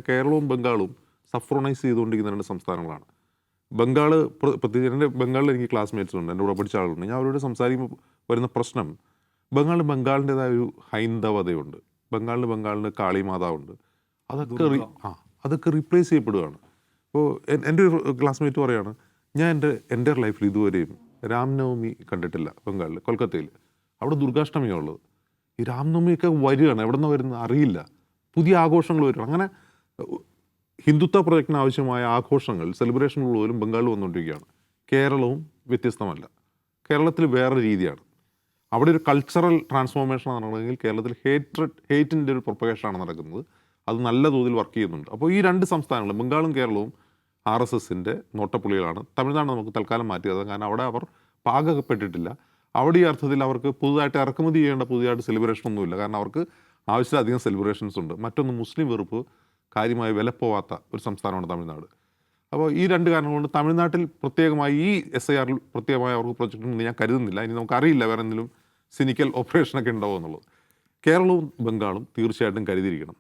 കേരളവും ബംഗാളും സഫ്രോണൈസ് ചെയ്തുകൊണ്ടിരിക്കുന്ന രണ്ട് സംസ്ഥാനങ്ങളാണ്. ബംഗാൾ പ്രത്യേകിച്ച് എൻ്റെ ബംഗാളിൽ എനിക്ക് ക്ലാസ്മേറ്റ്സ് ഉണ്ട്, എൻ്റെ കൂടെ പഠിച്ച ആളുണ്ട്. ഞാൻ അവരോട് സംസാരിക്കുമ്പോൾ വരുന്ന പ്രശ്നം, ബംഗാളിൻ്റെതായ ഒരു ഹൈന്ദവതയുണ്ട്, ബംഗാളിന് കാളിമാതാവുണ്ട്. അതൊക്കെ അതൊക്കെ റീപ്ലേസ് ചെയ്യപ്പെടുകയാണ്. ഇപ്പോൾ എൻ്റെ ഒരു ക്ലാസ്മേറ്റ് പറയുകയാണ്, ഞാൻ എൻ്റെ ലൈഫിൽ ഇതുവരെയും രാംനവമി കണ്ടിട്ടില്ല. ബംഗാളിൽ കൊൽക്കത്തയിൽ അവിടെ ദുർഗാഷ്ടമിയാണ് ഉള്ളത്. ഈ രാംനവമിയൊക്കെ വരികയാണ്, എവിടെ നിന്ന് വരുന്നത് അറിയില്ല. പുതിയ ആഘോഷങ്ങൾ വരികയാണ്. അങ്ങനെ ഹിന്ദുത്വ പ്രൊജക്റ്റിന് ആവശ്യമായ ആഘോഷങ്ങൾ, സെലിബ്രേഷനുകൾ പോലും ബംഗാളിൽ വന്നുകൊണ്ടിരിക്കുകയാണ്. കേരളവും വ്യത്യസ്തമല്ല. കേരളത്തിൽ വേറെ രീതിയാണ്. അവിടെ ഒരു കൾച്ചറൽ ട്രാൻസ്ഫോർമേഷൻ നടക്കണമെങ്കിൽ കേരളത്തിൽ ഹേറ്റിൻ്റെ ഒരു പ്രൊപ്പഗേഷനാണ് നടക്കുന്നത്. അത് നല്ല തോതിൽ വർക്ക് ചെയ്യുന്നുണ്ട്. അപ്പോൾ ഈ രണ്ട് സംസ്ഥാനങ്ങളും, ബംഗാളും കേരളവും RSSൻ്റെ നോട്ടപ്പുള്ളികളാണ്. തമിഴ്നാട് നമുക്ക് തൽക്കാലം മാറ്റിയത്, കാരണം അവിടെ അവർ പാകപ്പെട്ടിട്ടില്ല. അവിടെ ഈ അർത്ഥത്തിൽ അവർക്ക് പുതുതായിട്ട് ഇറക്കുമതി ചെയ്യേണ്ട പുതിയതായിട്ട് സെലിബ്രേഷൻ ഒന്നുമില്ല, കാരണം അവർക്ക് ആവശ്യത്തിലധികം സെലിബ്രേഷൻസ് ഉണ്ട്. മറ്റൊന്ന്, മുസ്ലിം വെറുപ്പ് കാര്യമായി വിലപ്പോവാത്ത ഒരു സംസ്ഥാനമാണ് തമിഴ്നാട്. അപ്പോൾ ഈ രണ്ട് കാരണം കൊണ്ട് തമിഴ്നാട്ടിൽ പ്രത്യേകമായി ഈ SIR പ്രത്യേകമായി അവർക്ക് പ്രൊജക്റ്റ് ഉണ്ടെന്ന് ഞാൻ കരുതുന്നില്ല. ഇനി നമുക്കറിയില്ല വേറെ എന്തെങ്കിലും സിനിക്കൽ ഓപ്പറേഷനൊക്കെ ഉണ്ടാവുമോ എന്നുള്ളത്. കേരളവും ബംഗാളും തീർച്ചയായിട്ടും കരുതിയിരിക്കണം.